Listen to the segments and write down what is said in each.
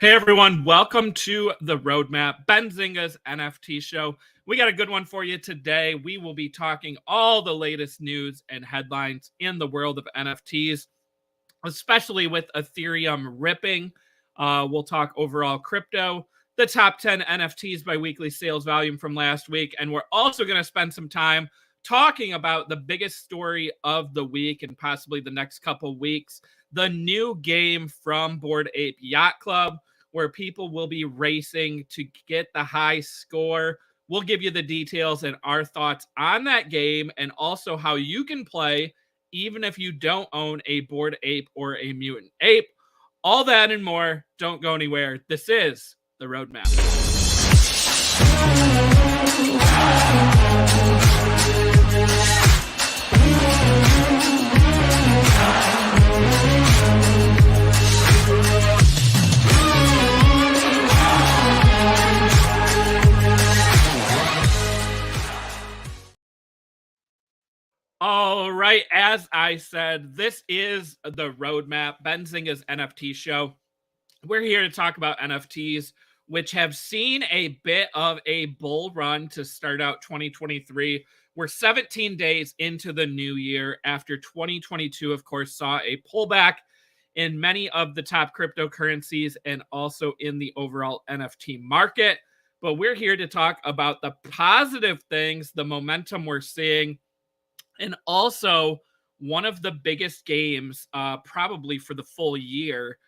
Hey everyone, welcome to the Roadmap, Benzinga's NFT show. We got a good one for you today. We will be talking all the latest news and headlines in the world of NFTs, especially with Ethereum ripping. We'll talk overall crypto, the top 10 NFTs by weekly sales volume from last week, and we're also going to spend some time talking about the biggest story of the week and possibly the next couple weeks, the new game from Bored Ape Yacht Club, where people will be racing to get the high score. We'll give you the details and our thoughts on that game and also how you can play even if you don't own a Bored Ape or a Mutant Ape. All that and more. Don't go anywhere. This is the Roadmap. All right, as I said, this is the Roadmap, Benzinga's NFT show. We're here to talk about NFTs, which have seen a bit of a bull run to start out 2023. We're 17 days into the new year after 2022, of course, saw a pullback in many of the top cryptocurrencies and also in the overall NFT market. But we're here to talk about the positive things, the momentum we're seeing, and also one of the biggest games probably for the full year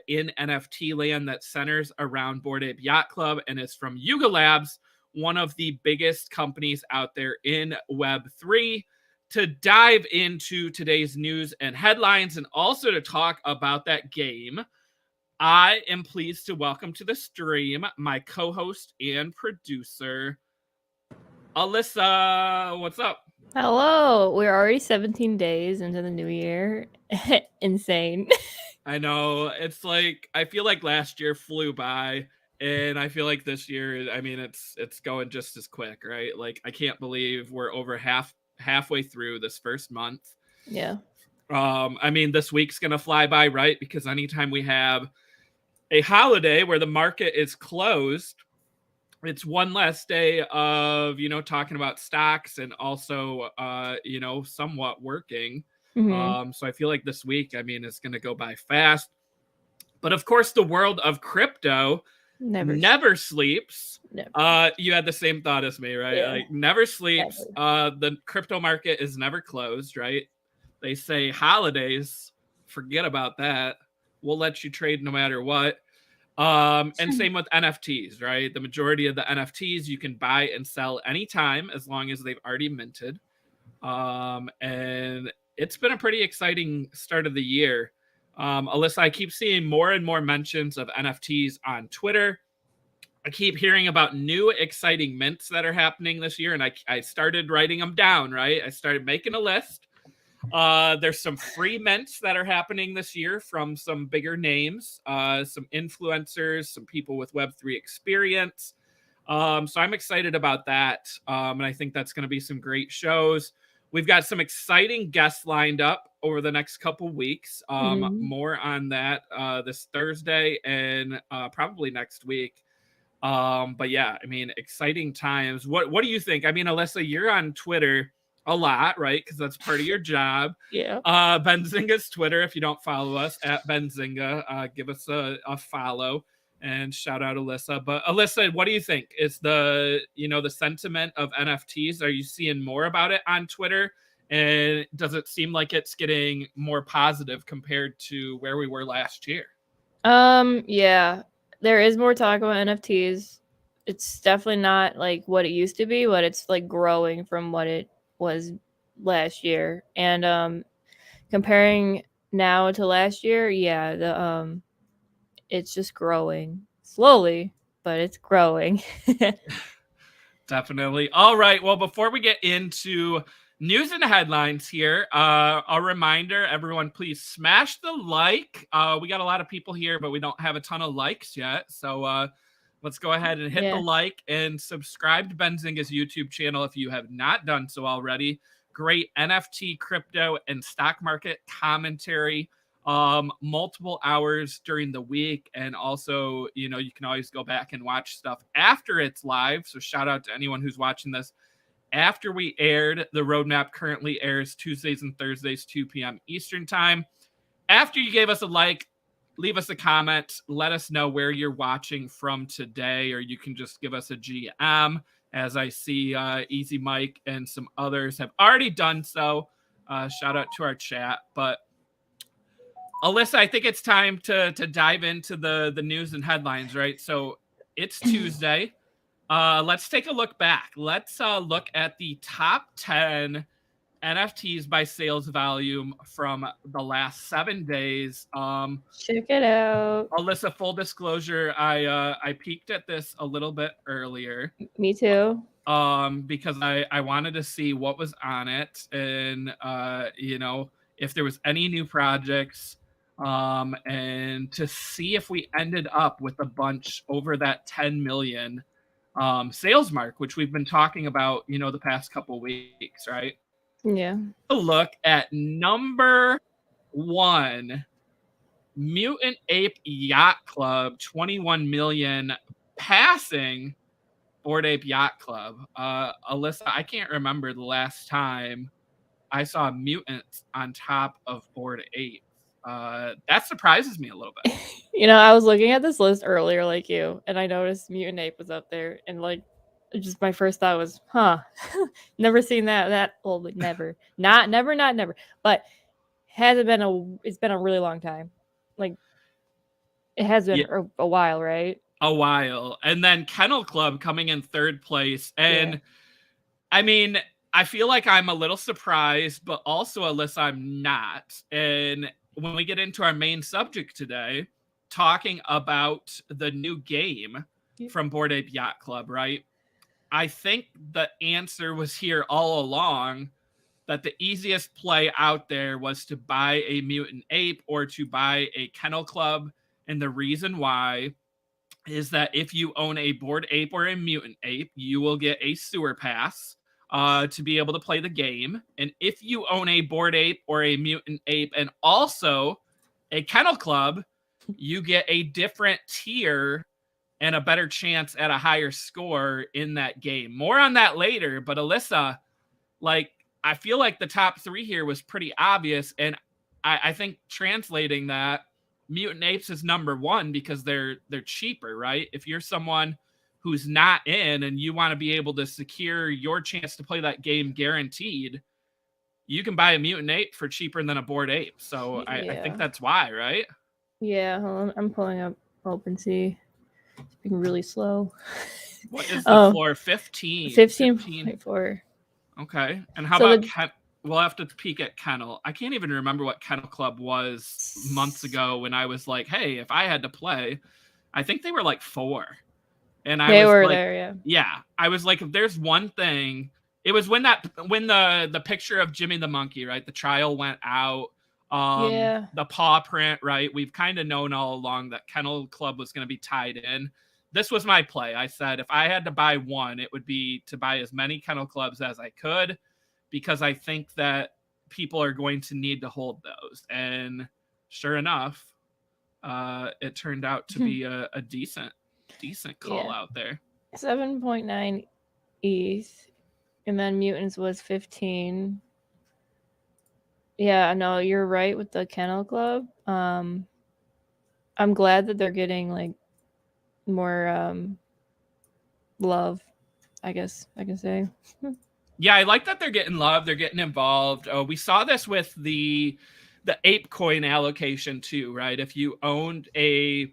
in NFT land that centers around Bored Ape Yacht Club and is from Yuga Labs, one of the biggest companies out there in Web3. To dive into today's news and headlines and also to talk about that game, I am pleased to welcome to the stream my co-host and producer, Alyssa. What's up? Hello. We're already 17 days into the new year. Insane. I know. It's like I feel like last year flew by, and I feel like this year, I mean, it's going just as quick, right? Like I can't believe we're over halfway through this first month. Yeah. I mean, this week's gonna fly by, right? Because anytime we have a holiday where the market is closed, it's one less day of, talking about stocks and also, somewhat working. Mm-hmm. So I feel like this week, I mean, it's going to go by fast. But of course, the world of crypto never sleeps. Never. You had the same thought as me, right? Yeah. Like never sleeps. The crypto market is never closed, right? They say holidays, forget about that. We'll let you trade no matter what. And same with NFTs, right? The majority of the NFTs you can buy and sell anytime as long as they've already minted. And it's been a pretty exciting start of the year. Alyssa, I keep seeing more and more mentions of NFTs on Twitter. I keep hearing about new exciting mints that are happening this year, and I started writing them down, right? I started making a list. There's some free mints that are happening this year from some bigger names, some influencers, some people with Web3 experience. So I'm excited about that. And I think that's going to be some great shows. We've got some exciting guests lined up over the next couple weeks. More on that this Thursday and probably next week. But yeah, I mean, exciting times. What do you think? I mean, Alyssa, you're on Twitter a lot, right? Because that's part of your job. Yeah. Benzinga's Twitter. If you don't follow us at Benzinga, give us a follow and shout out Alyssa. But Alyssa, what do you think? Is the sentiment of NFTs? Are you seeing more about it on Twitter? And does it seem like it's getting more positive compared to where we were last year? Yeah. There is more talk about NFTs. It's definitely not like what it used to be, but it's like growing from what it was last year. And comparing now to last year, yeah, the it's just growing slowly, but it's growing. Definitely. All right. Well, before we get into news and headlines here, a reminder, everyone, please smash the like. We got a lot of people here, but we don't have a ton of likes yet. So let's go ahead and hit the like and subscribe to Benzinga's YouTube channel if you have not done so already. Great NFT, crypto, and stock market commentary multiple hours during the week. And also, you know, you can always go back and watch stuff after it's live. So shout out to anyone who's watching this after we aired. The roadmap currently airs Tuesdays and Thursdays, 2 p.m. Eastern time. After you gave us a like, leave us a comment. Let us know where you're watching from today, or you can just give us a GM. As I see Easy Mike and some others have already done so. Shout out to our chat. But Alyssa, I think it's time to dive into the news and headlines, right? So it's Tuesday. Let's take a look back. Let's look at the top 10 NFTs by sales volume from the last 7 days. Check it out. Alyssa, full disclosure, I peeked at this a little bit earlier. Me too. Because I wanted to see what was on it, and you know, if there was any new projects, and to see if we ended up with a bunch over that 10 million sales mark, which we've been talking about, you know, the past couple weeks, right? Yeah. A look at number 1, Mutant Ape Yacht Club, 21 million, passing Bored Ape Yacht Club. Alyssa, I can't remember the last time I saw mutants on top of Bored Ape. That surprises me a little bit. You know, I was looking at this list earlier, like you, and I noticed Mutant Ape was up there, and like, just my first thought was, huh, never seen that. Well, never, not never, but it's been a really long time. Like, it has been a while, right? A while. And then Kennel Club coming in 3rd place. And Yeah. I mean, I feel like I'm a little surprised, but also, Alyssa, I'm not. And when we get into our main subject today, talking about the new game from Bored Ape Yacht Club, right? I think the answer was here all along, that the easiest play out there was to buy a Mutant Ape or to buy a Kennel Club. And the reason why is that if you own a Bored Ape or a Mutant Ape, you will get a sewer pass to be able to play the game. And if you own a Bored Ape or a Mutant Ape and also a Kennel Club, you get a different tier and a better chance at a higher score in that game. More on that later, but Alyssa, like, I feel like the top 3 here was pretty obvious, and I think translating that, Mutant Apes is number 1 because they're cheaper, right? If you're someone who's not in and you want to be able to secure your chance to play that game guaranteed, you can buy a Mutant Ape for cheaper than a Bored Ape. So I think that's why, right? Yeah, hold on. I'm pulling up OpenSea. It's being really slow. What is the floor? 15. 15.4. Okay. And how about we'll have to peek at Kennel. I can't even remember what Kennel Club was months ago when I was like, hey, if I had to play, I think they were like 4. And they were like, there, yeah. Yeah. I was like, if there's one thing, it was when the picture of Jimmy the Monkey, right? The trial went out. The paw print, right? We've kind of known all along that Kennel Club was going to be tied in. This was my play. I said if I had to buy one, it would be to buy as many Kennel Clubs as I could, because I think that people are going to need to hold those. And sure enough, it turned out to be a decent call out there. 7.9 ETH, and then Mutants was 15. Yeah, no, you're right with the Kennel Club. I'm glad that they're getting like more love, I guess I can say. Yeah, I like that they're getting love. They're getting involved. We saw this with the ape coin allocation too, right? If you owned a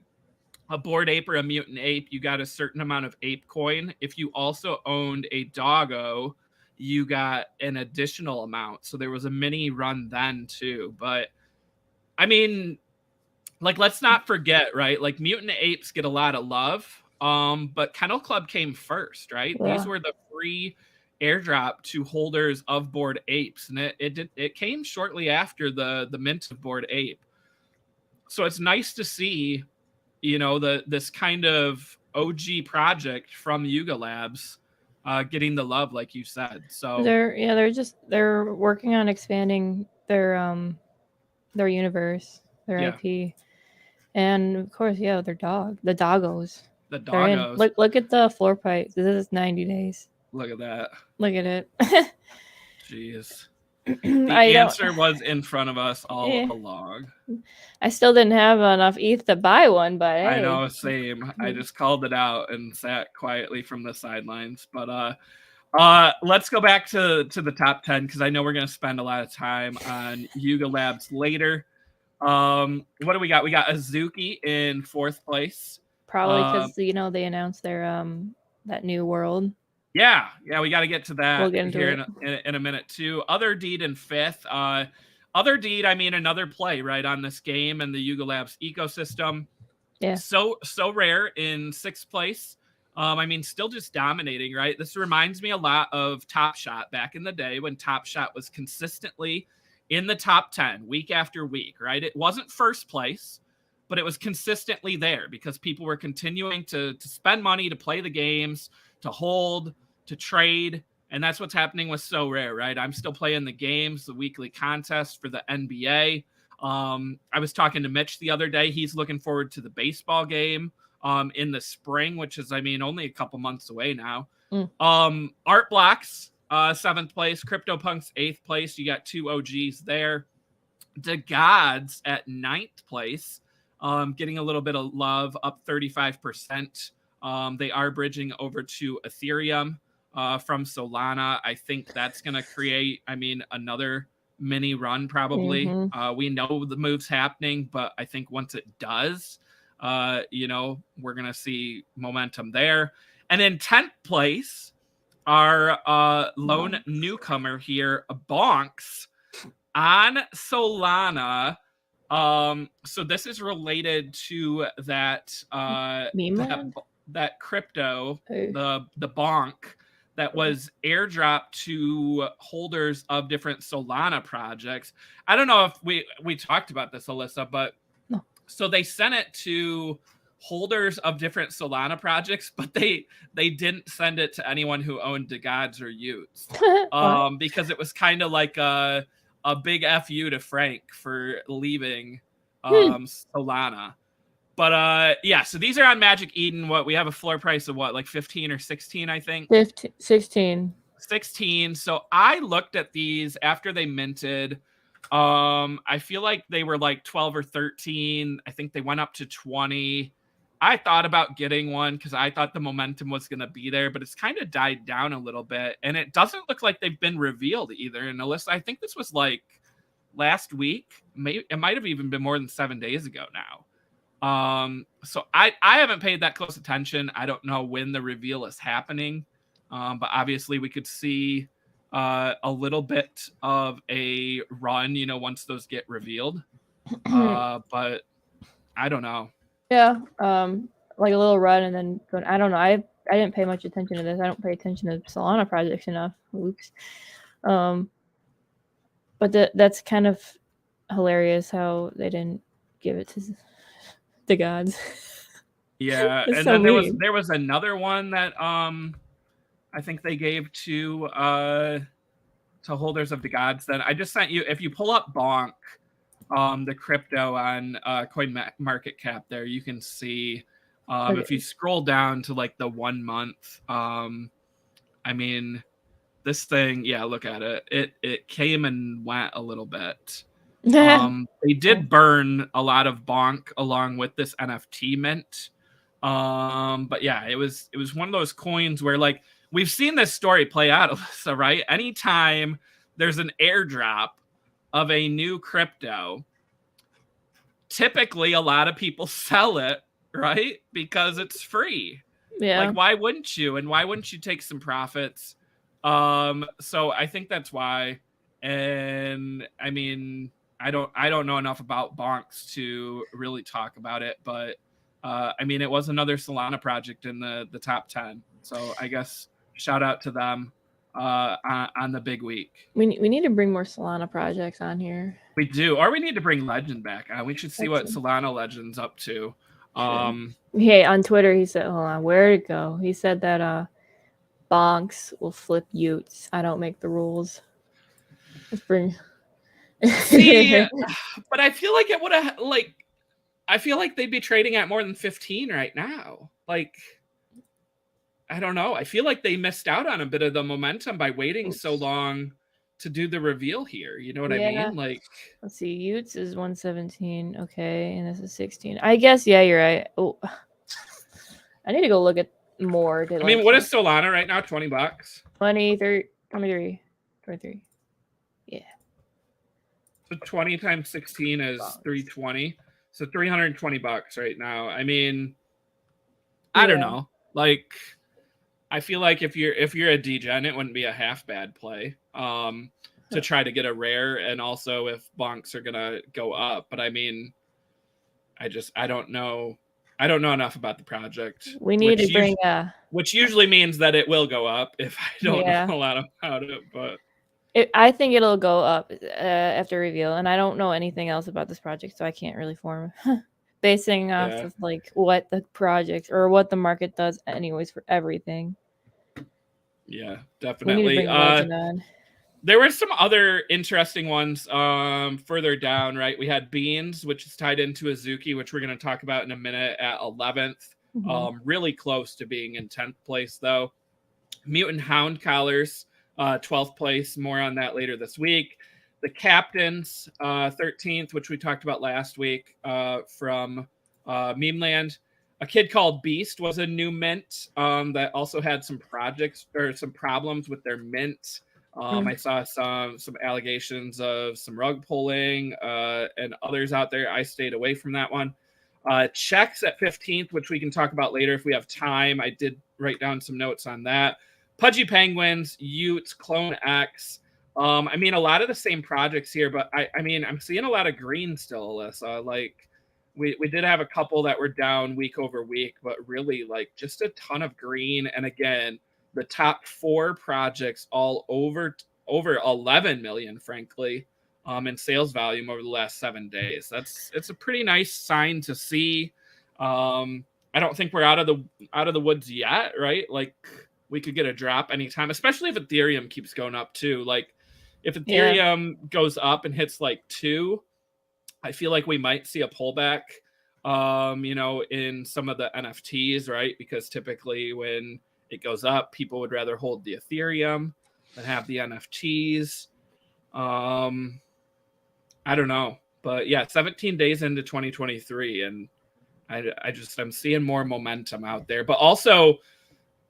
Bored Ape or a Mutant Ape, you got a certain amount of ape coin. If you also owned a doggo, you got an additional amount. So there was a mini run then too. But I mean, like, let's not forget, right? Like, Mutant Apes get a lot of love. But Kennel Club came first, right? Yeah. These were the free airdrop to holders of Bored Apes, and it came shortly after the mint of Bored Ape. So it's nice to see, you know, this kind of OG project from Yuga Labs getting the love, like you said. So they're working on expanding their universe. their Yeah. IP. And of course, yeah, their dog, the doggos. The They're in. doggos. Look at the floor price. This is 90 days. Look at that. Look at it. Jeez. I The don't. answer was in front of us all Eh. along. I still didn't have enough ETH to buy one, but hey. I know, same. I just called it out and sat quietly from the sidelines. But let's go back to the top 10 because I know we're gonna spend a lot of time on Yuga Labs later. What do we got? We got Azuki in 4th place. Probably because they announced their that new world. Yeah, we got to get to that We'll get into here it. in a minute too. Other Deed in 5th. Other Deed, I mean, another play right on this game and the Yuga Labs ecosystem. Yeah. So rare in 6th place. I mean, still just dominating, right? This reminds me a lot of Top Shot back in the day when Top Shot was consistently in the top 10 week after week, right? It wasn't 1st place, but it was consistently there because people were continuing to spend money to play the games, to hold, to trade. And that's what's happening with So Rare, right? I'm still playing the games, the weekly contest for the NBA. I was talking to Mitch the other day. He's looking forward to the baseball game in the spring, which is, I mean, only a couple months away now. Art Blocks, 7th place. CryptoPunks, 8th place. You got 2 OGs there. The Gods at 9th place, getting a little bit of love, up 35%. They are bridging over to Ethereum from Solana. I think that's going to create, I mean, another mini run probably. We know the move's happening, but I think once it does, we're going to see momentum there. And in 10th place, our lone newcomer here, Bonks, on Solana. So this is related to that that crypto, the bonk that was airdropped to holders of different Solana projects. I don't know if we talked about this, Alyssa, but no. So they sent it to holders of different Solana projects, but they didn't send it to anyone who owned the Gods or Utes, because it was kind of like a big FU to Frank for leaving Solana. But so these are on Magic Eden. What we have a floor price of like 15 or 16, I think. 16. 16. So I looked at these after they minted. I feel like they were like 12 or 13. I think they went up to 20. I thought about getting one because I thought the momentum was going to be there, but it's kind of died down a little bit. And it doesn't look like they've been revealed either. And Alyssa, I think this was like last week. Maybe it might have even been more than 7 days ago now. So I haven't paid that close attention. I don't know when the reveal is happening. But obviously we could see a little bit of a run, once those get revealed. But I don't know. Yeah, like a little run and then I don't know. I didn't pay much attention to this. I don't pay attention to Solana projects enough. Oops. But that's kind of hilarious how they didn't give it to the Gods. Yeah, and so then there was another one that I think they gave to holders of the Gods. Then I just sent you, if you pull up Bonk, the crypto on Coin Market Cap, there you can see. Okay. If you scroll down to like the 1 month, I mean, this thing, look at it. It came and went a little bit. They did burn a lot of Bonk along with this NFT mint. But yeah, it was one of those coins where, like, we've seen this story play out, Alyssa, right? Anytime there's an airdrop of a new crypto, typically a lot of people sell it, right? Because it's free. Yeah. Like, why wouldn't you? And why wouldn't you take some profits? So I think that's why. And I mean, I don't know enough about Bonks to really talk about it, but I mean, it was another Solana project in the top 10. So I guess shout out to them on the big week. We need to bring more Solana projects on here. We do, or we need to bring Legend back. We should see what Solana Legend's up to. Hey, on Twitter he said, hold on, where'd it go? He said that Bonks will flip Utes. I don't make the rules. Let's bring See, but I feel like it would have I feel like they'd be trading at more than 15 right now. Like, I don't know. I feel like they missed out on a bit of the momentum by waiting so long to do the reveal here. You know what I mean? Like, let's see. Utes is 117. Okay, and this is 16. I guess you're right. Oh, I need to go look at more. I mean, what is Solana right now? $20. 23. Yeah. So 20 times 16 is 320. So $320 right now. I mean, I don't know. Like, I feel like if you're a degen, it wouldn't be a half bad play to try to get a rare, and also if bonks are gonna go up. But I mean, I don't know enough about the project. We need to bring which usually means that it will go up if I don't know a lot about it. But I think it'll go up after reveal, and I don't know anything else about this project, so I can't really form basing off of like what the project or what the market does anyways for everything. Yeah, definitely. We need to bring Legend on. There were some other interesting ones further down, right? We had Beans, which is tied into Azuki, which we're going to talk about in a minute, at 11th. Really close to being in 10th place, though. Mutant Hound Collars, 12th place. More on that later this week. The Captains, 13th, which we talked about last week from Meme Land. A kid called Beast was a new mint that also had some projects or some problems with their mint. I saw some allegations of some rug pulling and others out there. I stayed away from that one. Checks at 15th, which we can talk about later if we have time. I did write down some notes on that. Pudgy Penguins, Utes, Clone X. I mean, a lot of the same projects here, but I mean, I'm seeing a lot of green still, Alyssa. Like, we did have a couple that were down week over week, but really, like, just a ton of green. And again, the top 4 projects all over 11 million, frankly, in sales volume over the last 7 days. It's a pretty nice sign to see. I don't think we're out of the woods yet, right? Like, we could get a drop anytime, especially if Ethereum keeps going up too. Like, if Ethereum goes up and hits like 2, I feel like we might see a pullback, in some of the NFTs, right? Because typically when it goes up, people would rather hold the Ethereum than have the NFTs. I don't know, but yeah, 17 days into 2023, and I'm seeing more momentum out there. But also,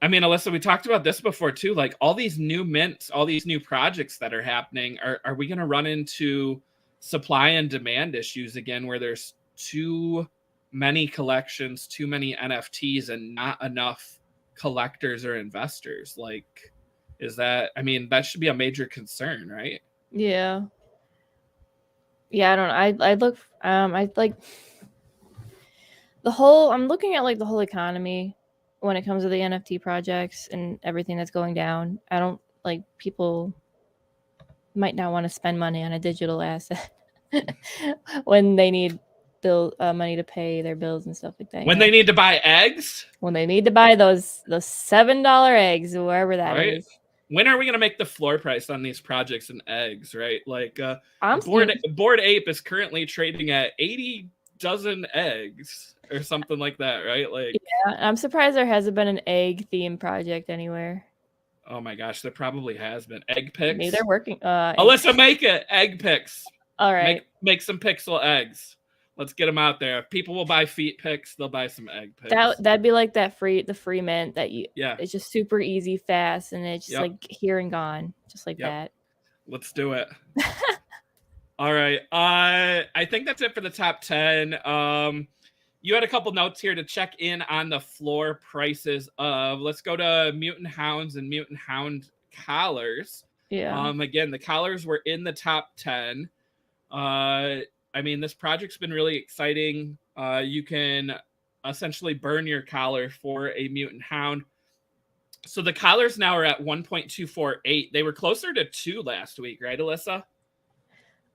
I mean, Alyssa, we talked about this before too. Like, all these new mints, all these new projects that are happening, are we going to run into supply and demand issues again, where there's too many collections, too many NFTs, and not enough collectors or investors? Like, that should be a major concern, right? Yeah, I don't know. I look I like the whole, I'm looking at like the whole economy when it comes to the NFT projects and everything that's going down. I don't like, people might not want to spend money on a digital asset when they need money to pay their bills and stuff like that. When they need to buy eggs? When they need to buy those $7 eggs, wherever that is. When are we going to make the floor price on these projects and eggs, right? Like, Bored Ape is currently trading at 80 dozen eggs or something like that, right? Like, yeah, I'm surprised there hasn't been an egg theme project anywhere. Oh my gosh, there probably has been. Egg picks. Maybe they're working. Alyssa, make it. Egg picks. All right. Make some pixel eggs. Let's get them out there. If people will buy feet picks, they'll buy some egg picks. That'd be like the free mint that it's just super easy, fast, and it's just like here and gone, just like that. Let's do it. All right. I think that's it for the top 10. You had a couple notes here to check in on the floor prices of. Let's go to Mutant Hounds and Mutant Hound Collars. Yeah. Again, the collars were in the top 10. I mean, this project's been really exciting. You can essentially burn your collar for a Mutant Hound. So the collars now are at 1.248. They were closer to 2 last week, right, Alyssa?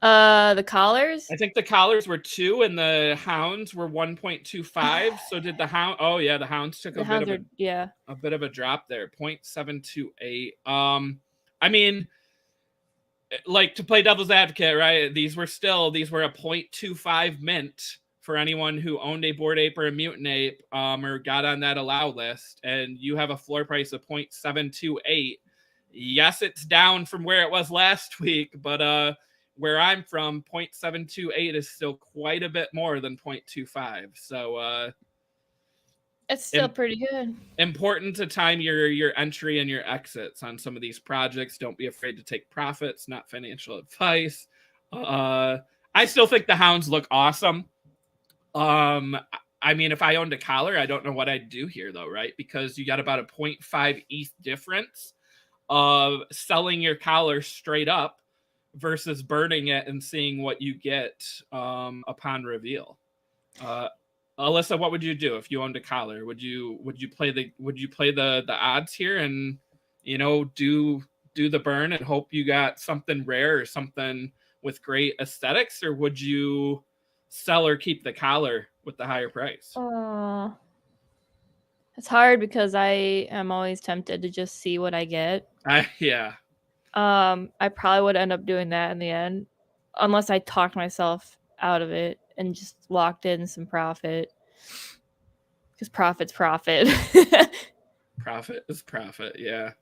The collars? I think the collars were 2 and the hounds were 1.25. So did the hound? Oh yeah, the hounds took a bit of a drop there, 0.728. I mean, like, to play devil's advocate, right? These were a 0.25 mint for anyone who owned a Bored Ape or a Mutant Ape, or got on that allow list, and you have a floor price of 0.728. Yes, it's down from where it was last week, but where I'm from, 0.728 is still quite a bit more than 0.25. So It's still pretty good. Important to time your entry and your exits on some of these projects. Don't be afraid to take profits, not financial advice. I still think the hounds look awesome. I mean, if I owned a collar, I don't know what I'd do here though, right? Because you got about a 0.5 ETH difference of selling your collar straight up versus burning it and seeing what you get upon reveal. Alyssa, what would you do if you owned a collar? Would you play the odds here and, you know, do the burn and hope you got something rare or something with great aesthetics, or would you sell or keep the collar with the higher price? It's hard because I am always tempted to just see what I get. Yeah. I probably would end up doing that in the end, unless I talked myself out of it and just locked in some profit. Because profit's profit. Profit is profit, yeah.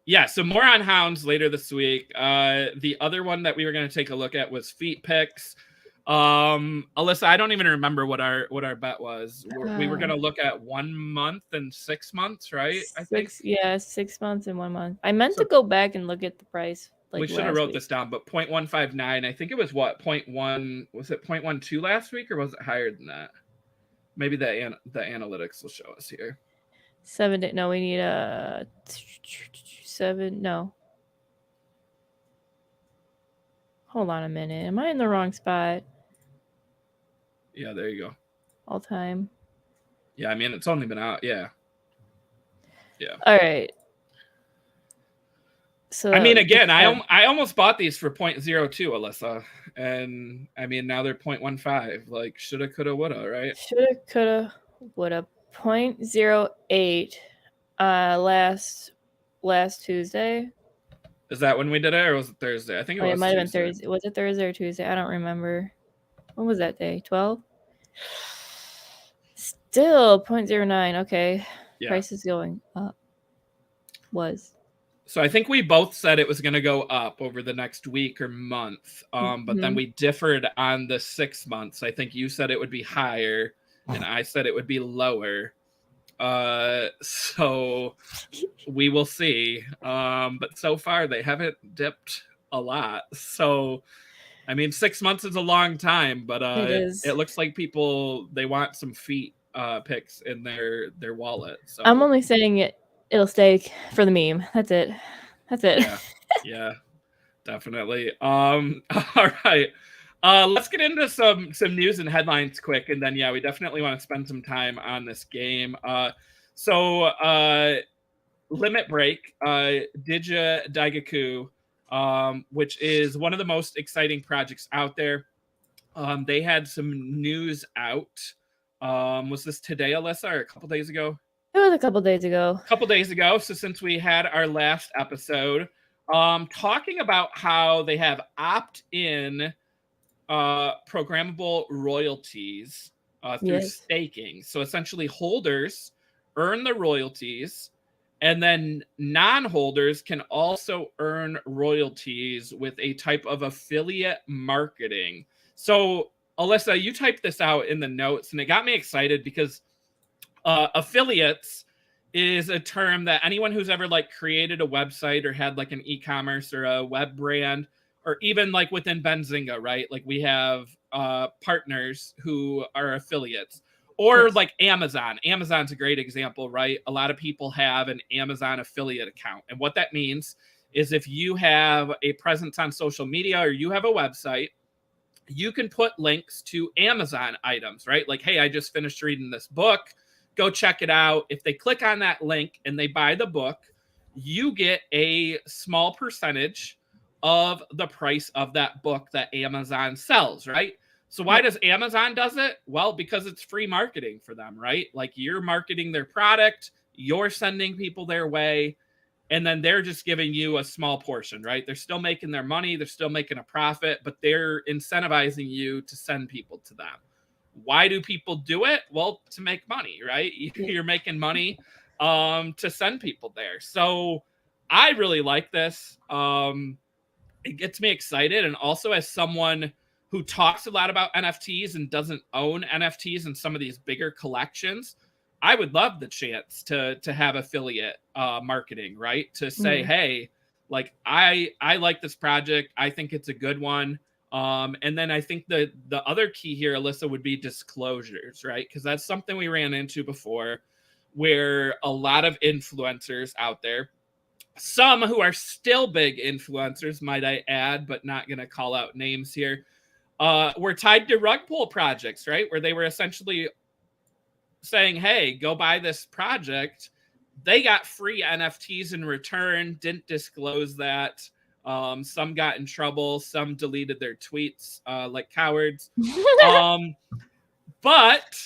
Yeah, so more on hounds later this week. The other one that we were going to take a look at was feet picks. Alyssa, I don't even remember what our bet was. We were going to look at 1 month and 6 months, right? I think. Yeah, 6 months and 1 month. I meant to go back and look at the price. Like, we should have wrote this down, but 0.159. I think it was what, 0.1, was it 0.12 last week, or was it higher than that? Maybe the analytics will show us here. 7 days. No, we need a 7. No. Hold on a minute. Am I in the wrong spot? Yeah, there you go. All time. Yeah, I mean, it's only been out. Yeah. All right. So I mean, again, I almost bought these for 0.02, Alyssa, and I mean now they're 0.15. Like, shoulda, coulda, woulda, right? Shoulda, coulda, woulda. 0.08 last Tuesday. Is that when we did it, or was it Thursday? I think it might have been Thursday. Was it Thursday or Tuesday? I don't remember. When was that day? 12? Still 0.09. Okay. Yeah. Price is going up. So I think we both said it was going to go up over the next week or month, but then we differed on the 6 months. I think you said it would be higher, and I said it would be lower. So we will see. But so far they haven't dipped a lot. So, I mean, 6 months is a long time, but it looks like people, they want some feet picks in their wallet. So I'm only saying it'll stay for the meme. That's it. Yeah, definitely. All right. Let's get into some news and headlines quick, and then we definitely want to spend some time on this game. So Limit Break, Digi Daigaku, which is one of the most exciting projects out there. They had some news out. Was this today, Alyssa, or a couple days ago? It was a couple days ago. So since we had our last episode, talking about how they have opt-in programmable royalties through staking. So essentially holders earn the royalties, and then non-holders can also earn royalties with a type of affiliate marketing. So Alyssa, you typed this out in the notes, and it got me excited because affiliates is a term that anyone who's ever like created a website or had like an e-commerce or a web brand, or even like within Benzinga, right? Like we have partners who are affiliates, or like Amazon. Amazon's a great example, right? A lot of people have an Amazon affiliate account. And what that means is if you have a presence on social media or you have a website, you can put links to Amazon items, right? Like, hey, I just finished reading this book. Go check it out. If they click on that link and they buy the book, you get a small percentage of the price of that book that Amazon sells, right? So why does Amazon does it? Well, because it's free marketing for them, right? Like you're marketing their product, you're sending people their way, and then they're just giving you a small portion, right? They're still making their money, they're still making a profit, but they're incentivizing you to send people to them. Why do people do it? Well, to make money, right? You're making money to send people there. So I really like this. It gets me excited. And also, as someone who talks a lot about NFTs and doesn't own NFTs in some of these bigger collections, I would love the chance to have affiliate marketing, right? To say, hey, like I like this project. I think it's a good one. And then I think the other key here, Alyssa, would be disclosures, right? Because that's something we ran into before, where a lot of influencers out there, some who are still big influencers, might I add, but not going to call out names here, were tied to rug pull projects, right? Where they were essentially saying, hey, go buy this project. They got free NFTs in return, didn't disclose that. Some got in trouble, some deleted their tweets like cowards. But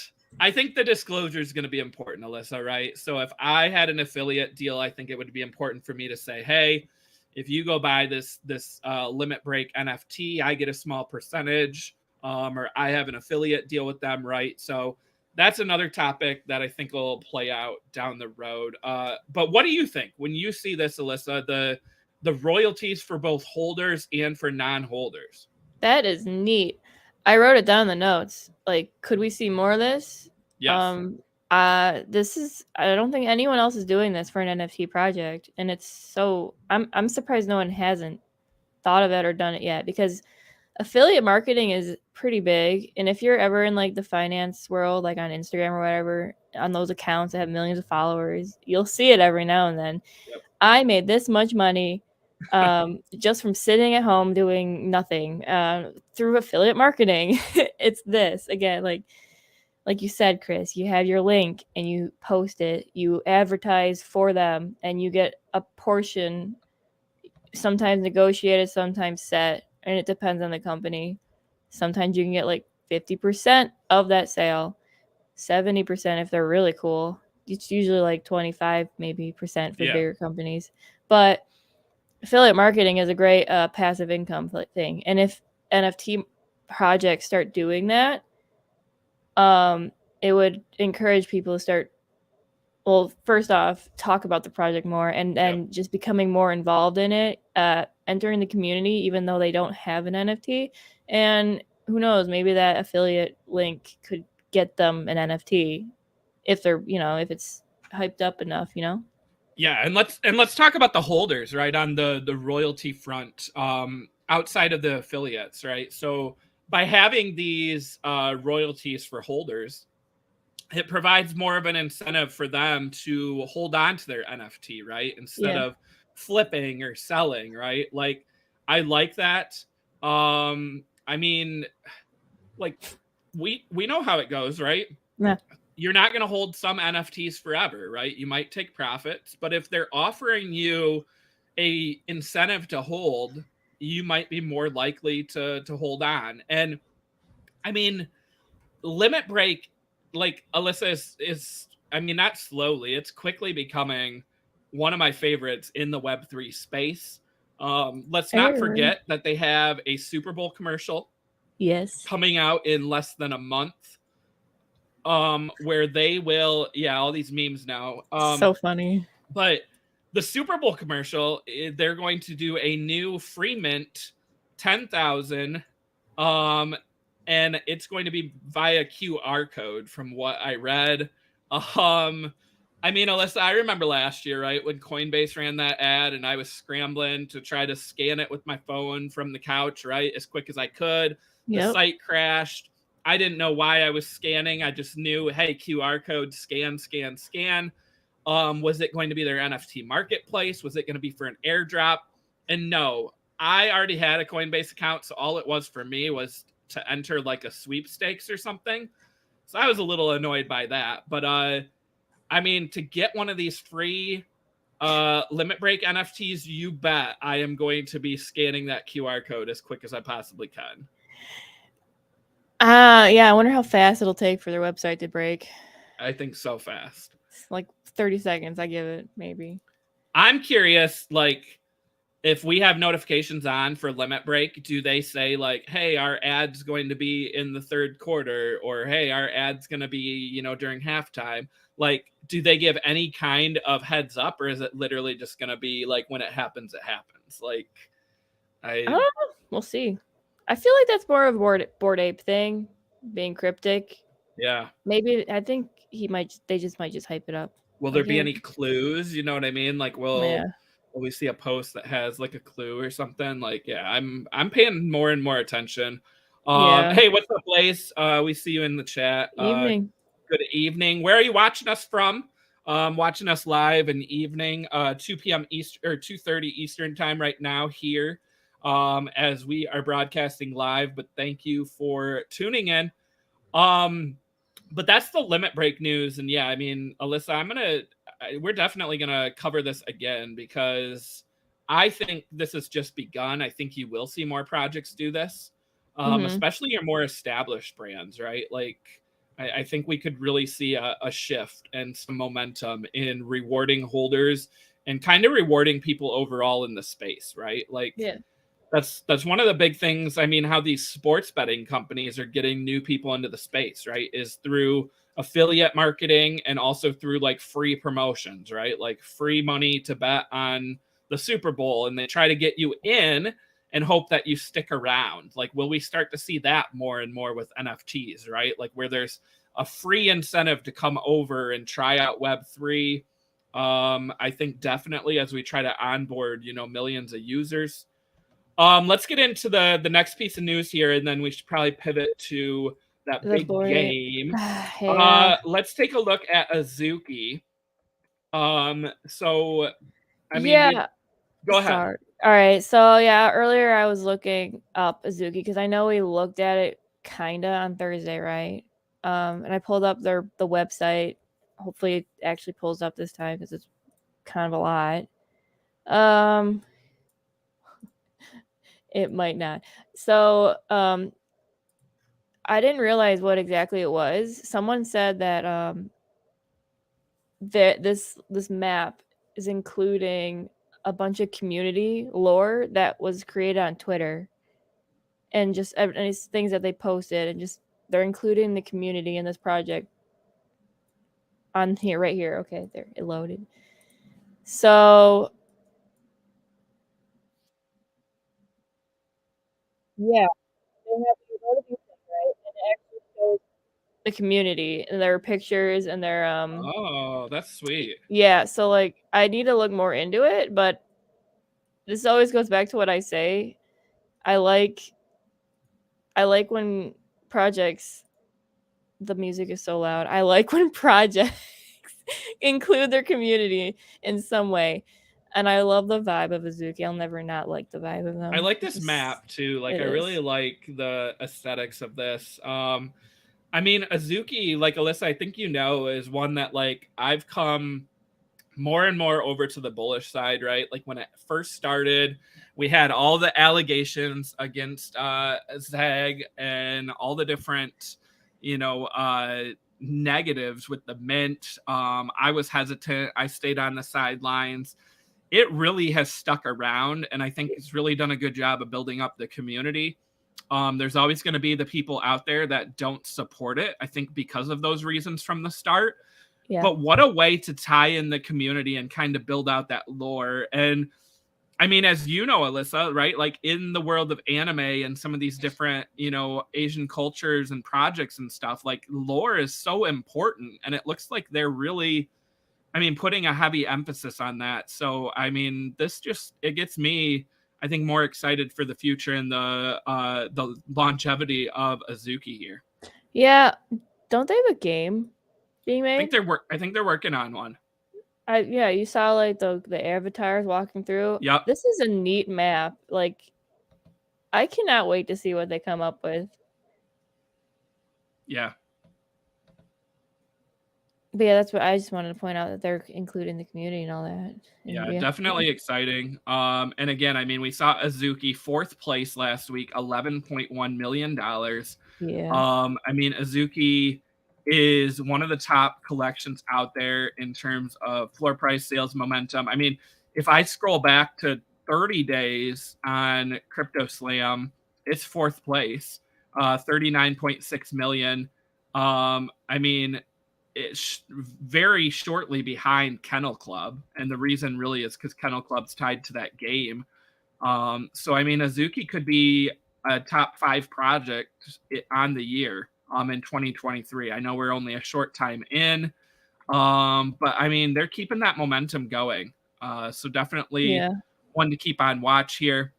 I think the disclosure is going to be important, Alyssa, right? So if I had an affiliate deal, I think it would be important for me to say, hey, if you go buy this limit break NFT, I get a small percentage, or I have an affiliate deal with them, right? So that's another topic that I think will play out down the road. But what do you think when you see this, Alyssa, the royalties for both holders and for non-holders? That is neat. I wrote it down in the notes. Like, could we see more of this? Yes. This is, I don't think anyone else is doing this for an NFT project, and it's so, I'm surprised no one hasn't thought of it or done it yet, because affiliate marketing is pretty big. And if you're ever in like the finance world, like on Instagram or whatever, on those accounts that have millions of followers, you'll see it every now and then. Yep. I made this much money just from sitting at home doing nothing through affiliate marketing. It's this again, like you said, Chris, you have your link and you post it, you advertise for them, and you get a portion, sometimes negotiated, sometimes set, and it depends on the company. Sometimes you can get like 50% of that sale, 70% if they're really cool. It's usually like 25 maybe percent for bigger companies. But affiliate marketing is a great passive income thing. And if NFT projects start doing that, it would encourage people to start, well, first off, talk about the project more, and then just becoming more involved in it, entering the community, even though they don't have an NFT. And who knows, maybe that affiliate link could get them an NFT if they're, if it's hyped up enough, Yeah, and let's talk about the holders, right, on the royalty front, outside of the affiliates, right? So by having these royalties for holders, it provides more of an incentive for them to hold on to their NFT, right? Instead of flipping or selling, right? Like, I like that. I mean, like we know how it goes, right? Yeah. You're not going to hold some NFTs forever, right? You might take profits, but if they're offering you a incentive to hold, you might be more likely to hold on. And I mean, limit break, like Alyssa is I mean, not slowly, it's quickly becoming one of my favorites in the Web3 space. Let's not forget that they have a Super Bowl commercial coming out in less than a month, where they will, all these memes now, so funny. But the Super Bowl commercial, they're going to do a new free mint 10,000, and it's going to be via QR code from what I read. I mean, Alyssa, I remember last year, right, when Coinbase ran that ad and I was scrambling to try to scan it with my phone from the couch, right, as quick as I could. The site crashed. I didn't know why I was scanning. I just knew, hey, QR code, scan, scan, scan. Was it going to be their NFT marketplace? Was it going to be for an airdrop? And no, I already had a Coinbase account, so all it was for me was to enter like a sweepstakes or something. So I was a little annoyed by that. But I mean, to get one of these free limit break NFTs, you bet I am going to be scanning that QR code as quick as I possibly can. Yeah, I wonder how fast it'll take for their website to break. I think so fast. It's like 30 seconds, I give it, maybe. I'm curious, like, if we have notifications on for limit break, do they say like, hey, our ad's going to be in the third quarter, or hey, our ad's going to be, you know, during halftime? Like, do they give any kind of heads up, or is it literally just going to be like when it happens, it happens? Like, I I don't know. We'll see. I feel like that's more of a Bored Ape thing, being cryptic. yeah. Maybe I think they just might just hype it up. Will there Like, be hey, any clues? You know what I mean? Like, yeah, will we see a post that has like a clue or something? Like, yeah, I'm paying more and more attention. yeah. Hey, what's up, Blaze? We see you in the chat. Evening. Good evening. Where are you watching us from? Watching us live in the evening, 2 p.m. Eastern or 2:30 Eastern time right now here, as we are broadcasting live. But thank you for tuning in. Um, but that's the limit break news, and yeah, I mean, Alyssa, we're definitely gonna cover this again because I think this has just begun. I think you will see more projects do this, Mm-hmm. especially your more established brands, right? Like, I think we could really see a shift and some momentum in rewarding holders and kind of rewarding people overall in the space, right? Like, Yeah. that's one of the big things. I mean, how these sports betting companies are getting new people into the space, right? Is through affiliate marketing and also through like free promotions, right? Like free money to bet on the Super Bowl, and they try to get you in and hope that you stick around. Like, will we start to see that more and more with NFTs, right? Like, where there's a free incentive to come over and try out Web3. I think definitely as we try to onboard, you know, millions of users. Let's get into the next piece of news here, and then we should probably pivot to that The big Bored Ape. game. Yeah. Let's take a look at Azuki. So I mean, Yeah. go ahead. Sorry. All right. So yeah, earlier I was looking up Azuki because I know we looked at it kinda on Thursday, right? And I pulled up the website. Hopefully, it actually pulls up this time because it's kind of a lot. Um, it might not. So I didn't realize what exactly it was. Someone said that that this map is including a bunch of community lore that was created on Twitter and just any things that they posted, and just they're including the community in this project on here, right here. Okay, there, it loaded. So yeah, they have these notifications, right? And it actually shows the community and their pictures and their Oh, that's sweet. yeah. So like, I need to look more into it, but this always goes back to what I say. I like I like when projects, the music is so loud. I like when projects include their community in some way. And I love the vibe of Azuki. I'll never not like the vibe of I them. like It's this just, map too. Like, it I really is. like the aesthetics of this. I mean, Azuki, like Alyssa, I think you know, is one that like I've come more and more over to the bullish side, right? Like when it first started, we had all the allegations against Zag and all the different, you know, negatives with the mint. I was hesitant. I stayed on the sidelines. It really has stuck around, and I think it's really done a good job of building up the community. There's always going to be the people out there that don't support it, I think, because of those reasons from the start. Yeah. But what a way to tie in the community and kind of build out that lore. And I mean, as you know, Alyssa, right? Like in the world of anime and some of these different, you know, Asian cultures and projects and stuff, like lore is so important. And it looks like they're really, I mean, putting a heavy emphasis on that. So, I mean, this just, it gets me, I think, more excited for the future and the longevity of Azuki here. Yeah. Don't they have a game being made? I think they're working on one. Yeah, you saw like the avatars walking through. Yep. This is a neat map. Like, I cannot wait to see what they come up with. Yeah. But yeah, that's what I just wanted to point out, that they're including the community and all that. And Yeah, yeah. definitely exciting. And again, I mean, we saw Azuki fourth place last week, $11.1 million. Yeah. I mean, Azuki is one of the top collections out there in terms of floor price sales momentum. I mean, If I scroll back to 30 days on CryptoSlam, it's 4th place, 39.6 million. I mean, it's very shortly behind Kennel Club, and the reason really is because Kennel Club's tied to that game. So I mean, Azuki could be a top 5 project on the year in 2023. I know we're only a short time in, but I mean, they're keeping that momentum going. So definitely one to keep on watch here.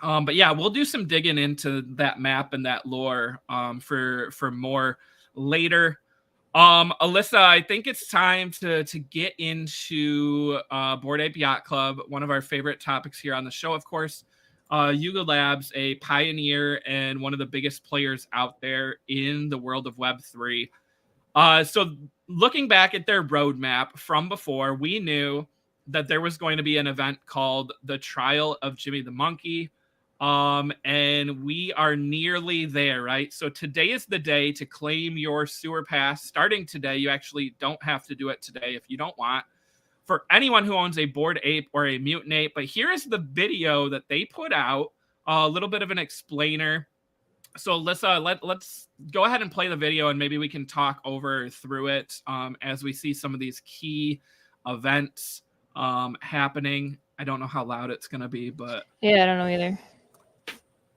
But yeah, we'll do some digging into that map and that lore for more later. Alyssa, I think it's time to get into Bored Ape Yacht Club, one of our favorite topics here on the show, of course. Yuga Labs, a pioneer and one of the biggest players out there in the world of Web3. So looking back at their roadmap from before, we knew that there was going to be an event called the Trial of Jimmy the Monkey. And we are nearly there, right? So today is the day to claim your sewer pass. Starting today, you actually don't have to do it today if you don't want. For anyone who owns a Bored Ape or a Mutant Ape, but here is the video that they put out, a little bit of an explainer. So Alyssa, let's go ahead and play the video, and maybe we can talk through it as we see some of these key events happening. I don't know how loud it's going to be, but yeah, I don't know either.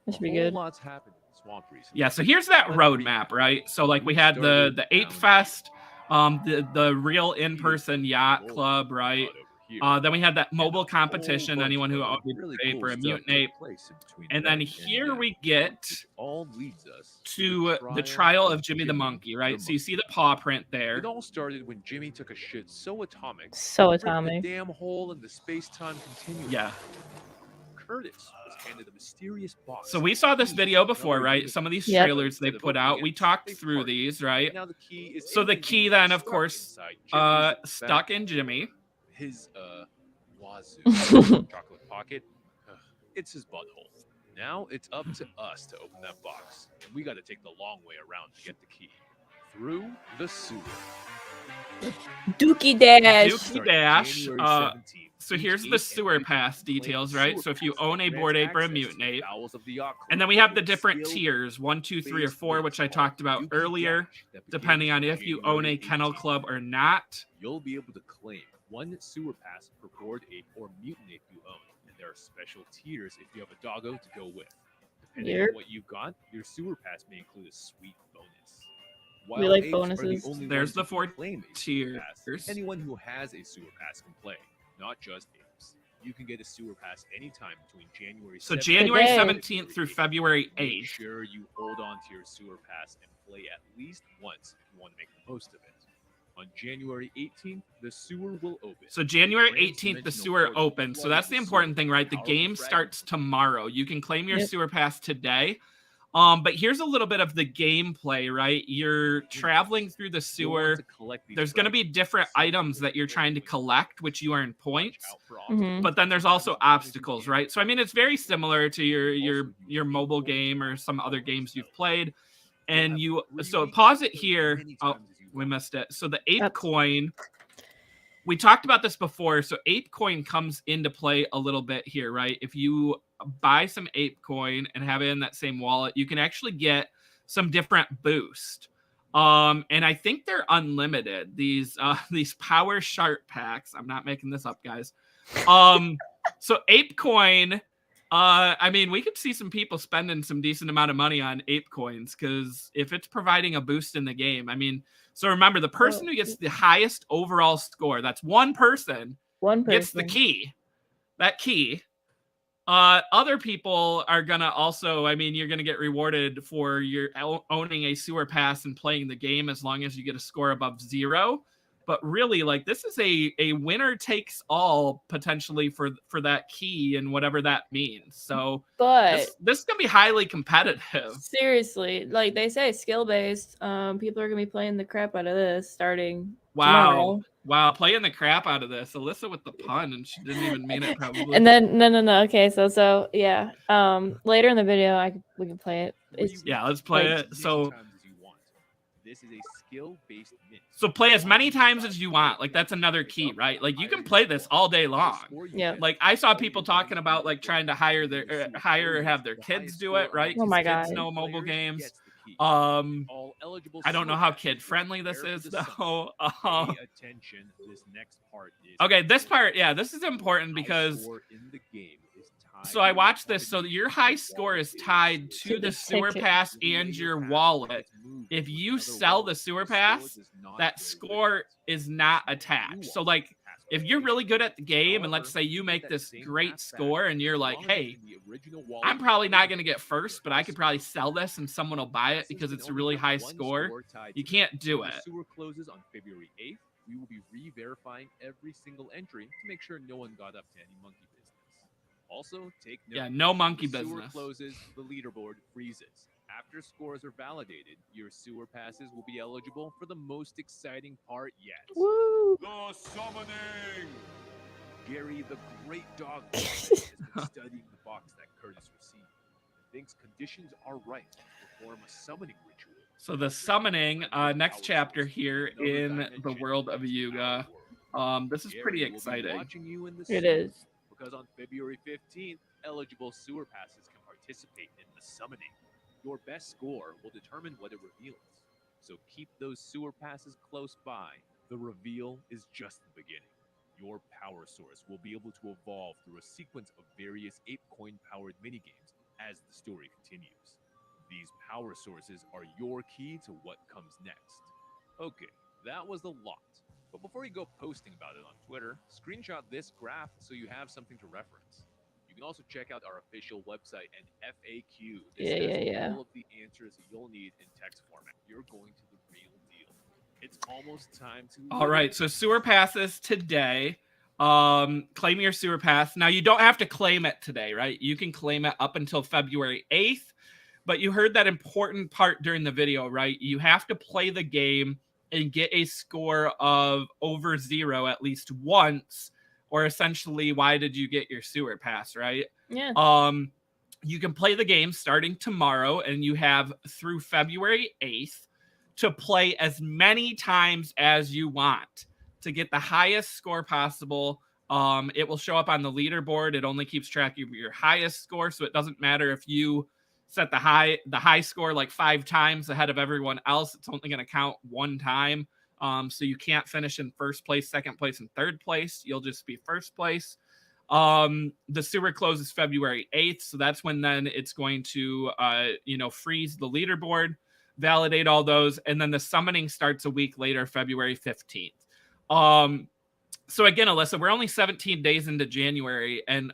That should be good. Lots happened in the swamp recently. Yeah, so here's that roadmap, right? So like we had the Ape Fest, the real in-person yacht club, right? Then we had that mobile competition, anyone who owned an ape or a mutant ape. And then here we get to the Trial of Jimmy the Monkey, right? So you see the paw print there. It all started when Jimmy took a shit so atomic. The damn hole in the space-time continuum. Yeah. Curtis was handed a mysterious box. So we saw this video before, right? Some of these trailers they put out. We talked through these, right? Now the key is so the key then, of course, stuck in Jimmy. His wazoo chocolate pocket. It's his butthole. Now it's up to us to open that box, and we got to take the long way around to get the key through the sewer. Dookey Dash. Dookey Dash. So here's the sewer pass details, right? So if you own a Bored Ape or a Mutant Ape, and then we have the different tiers, 1, 2, 3, or 4, which I talked about earlier, depending on if you own a Kennel Club or not. You'll be able to claim one sewer pass per Bored Ape or Mutant Ape you own, and there are special tiers if you have a doggo to go with. Depending on what you've got, your sewer pass may include a sweet bonus. While we like bonuses. There's the 4 tiers. Anyone who has a sewer pass can play, not just apes. You can get a sewer pass anytime between January 17th. So January 17th through February 8th. Make sure you hold on to your sewer pass and play at least once if you want to make the most of it. On January 18th, the sewer will open. So January 18th, the sewer opens. So that's the important thing, right? The game starts tomorrow. You can claim your sewer pass today. But here's a little bit of the gameplay, right? You're traveling through the sewer. There's going to be different items that you're trying to collect, which you earn points. But then there's also obstacles, right? So I mean, it's very similar to your mobile game or some other games you've played. And so pause it here. Oh, we missed it. So the Ape coin. We talked about this before. So Ape coin comes into play a little bit here, right? If you buy some Ape coin and have it in that same wallet, you can actually get some different boost. And I think they're unlimited. These power shark packs. I'm not making this up, guys. So Ape coin. I mean, we could see some people spending some decent amount of money on Ape coins because if it's providing a boost in the game, I mean, so remember the person who gets the highest overall score, that's one person gets the key. That key. Other people are gonna also, I mean, you're gonna get rewarded for your owning a sewer pass and playing the game as long as you get a score above 0. But really, like, this is a winner takes all potentially for that key and whatever that means. So, but this is gonna be highly competitive. Seriously, like they say, skill based. People are gonna be playing the crap out of this starting tomorrow. Wow, playing the crap out of this. Alyssa with the pun, and she didn't even mean it probably. And then no. Okay, so yeah. Later in the video, we can play it. Yeah, let's play it. So this is a skill-based mint. So play as many times as you want. Like, that's another key, right? Like, you can play this all day long. Yeah. Like, I saw people talking about like trying to hire or have their kids do it, right? Oh my Kids God. know mobile games. All eligible I don't know how super kid friendly this prepare is for the though. Pay attention. This next part is Okay, this part, yeah, this is important high because score in the game is tied so I to watched the this. So quantity your of high your score is wallet tied is to the the sewer ticket. pass Giving away and your your pass wallet. gets moved If to you another sell the wallet. sewer The score pass, does not that go score with it. is not New attached. So wallet like pass if you're really good at the game and However, let's say you get make that this same great pass back score and you're as like, long as hey, in the original wallet I'm probably not you going to get put first, your but high I could probably score. sell this and someone will buy it Since because we it's a only really have high one score. tied You to can't it, do when it. the sewer closes on February 8th, we will be re-verifying every single entry to make sure no one got up to any monkey business. Also, take note. Yeah, no when monkey the sewer business. closes, the leaderboard freezes. After scores are validated, your sewer passes will be eligible for the most exciting part yet. Woo! The summoning! Gary, the great dog has been studying the box that Curtis received and thinks conditions are right to perform a summoning ritual. So the summoning, next chapter here in the world of Yuga. This is pretty Gary will be exciting. watching you in the It sewer, is. because on February 15th, eligible sewer passes can participate in the summoning. Your best score will determine what it reveals. So keep those sewer passes close by. The reveal is just the beginning. Your power source will be able to evolve through a sequence of various ape coin-powered minigames as the story continues. These power sources are your key to what comes next. Okay, that was a lot. But before you go posting about it on Twitter, screenshot this graph so you have something to reference. You can also check out our official website and FAQ. This has all of the answers that you'll need in text format. You're going to the real deal. It's almost time to... All right, so sewer passes today. Claim your sewer pass. Now, you don't have to claim it today, right? You can claim it up until February 8th. But you heard that important part during the video, right? You have to play the game and get a score of over 0 at least once, or essentially, why did you get your sewer pass, right? Yeah. You can play the game starting tomorrow, and you have through February 8th to play as many times as you want to get the highest score possible. It will show up on the leaderboard. It only keeps track of your highest score, so it doesn't matter if you set the high score like 5 times ahead of everyone else. It's only going to count 1 time. So you can't finish in first place, second place, and third place. You'll just be first place. The sewer closes February 8th. So that's when then it's going to, freeze the leaderboard, validate all those. And then the summoning starts a week later, February 15th. So again, Alyssa, we're only 17 days into January, and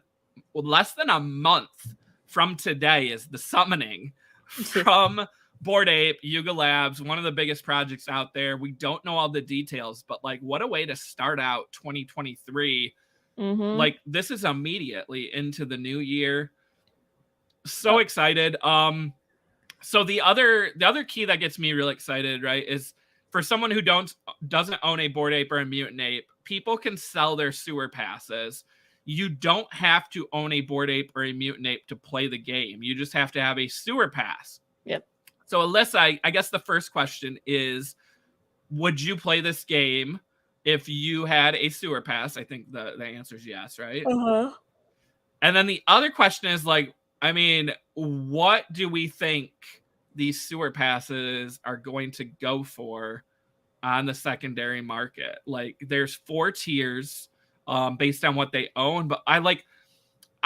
less than a month from today is the summoning from Bored Ape, Yuga Labs, one of the biggest projects out there. We don't know all the details, but like, what a way to start out 2023. Like, this is immediately into the new year. So excited. So the other key that gets me real excited, right, is for someone who doesn't own a Bored Ape or a Mutant Ape, people can sell their sewer passes. You don't have to own a Bored Ape or a Mutant Ape to play the game. You just have to have a sewer pass. Yep. So Alyssa, I guess the first question is, would you play this game if you had a sewer pass? I think the answer is yes, right? And then the other question is, like, I mean, what do we think these sewer passes are going to go for on the secondary market? Like, there's 4 tiers based on what they own, but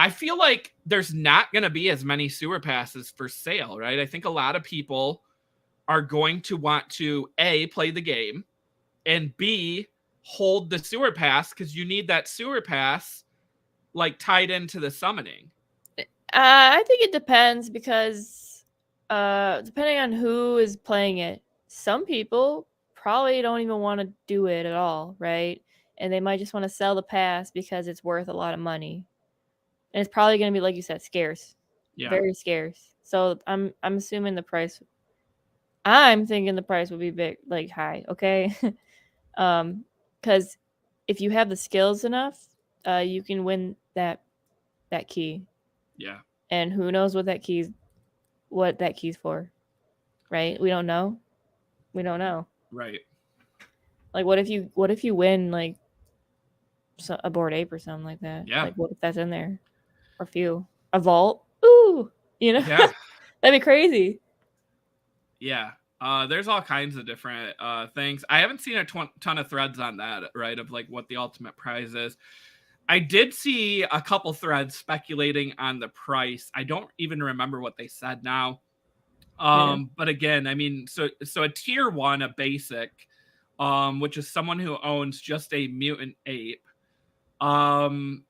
I feel like there's not going to be as many sewer passes for sale, right? I think a lot of people are going to want to A, play the game, and B, hold the sewer pass, because you need that sewer pass like tied into the summoning. I think it depends, because depending on who is playing it, some people probably don't even want to do it at all, right? And they might just want to sell the pass because it's worth a lot of money. And it's probably going to be, like you said, scarce. Yeah. Very scarce. So I'm assuming the price, I'm thinking the price would be big, like high, okay? Because if you have the skills enough, you can win that key. Yeah. And who knows what that key's for, right? We don't know. Right. Like, what if you win like a Bored Ape or something like that? Yeah. Like, what if that's in there? Or a vault? Ooh, Yeah. that'd be crazy. Yeah. There's all kinds of different things. I haven't seen a ton of threads on that, right? Of like what the ultimate prize is. I did see a couple threads speculating on the price. I don't even remember what they said now. But again, I mean, so a tier 1, a basic, which is someone who owns just a mutant ape. Like,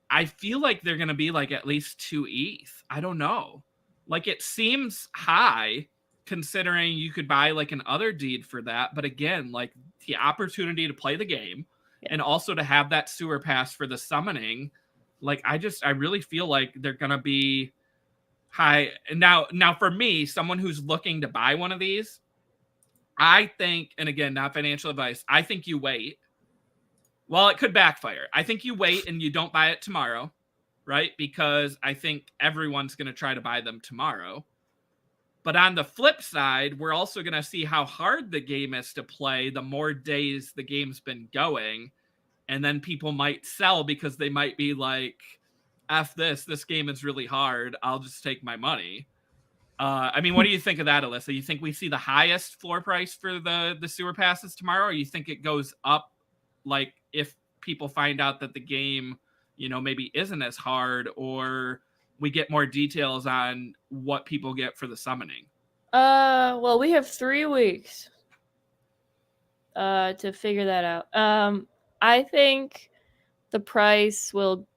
I feel like they're gonna be like at least 2 ETH. I don't know. Like, it seems high considering you could buy like an other deed for that. But again, like the opportunity to play the game and also to have that sewer pass for the summoning, like I really feel like they're gonna be high. Now for me, someone who's looking to buy one of these, I think, and again, not financial advice, I think you wait. Well, it could backfire. I think you wait and you don't buy it tomorrow, right? Because I think everyone's going to try to buy them tomorrow. But on the flip side, we're also going to see how hard the game is to play the more days the game's been going. And then people might sell because they might be like, F this game is really hard. I'll just take my money. I mean, what do you think of that, Alyssa? You think we see the highest floor price for the sewer passes tomorrow? Or you think it goes up, like if people find out that the game, maybe isn't as hard, or we get more details on what people get for the summoning? Well, we have 3 weeks to figure that out. I think the price will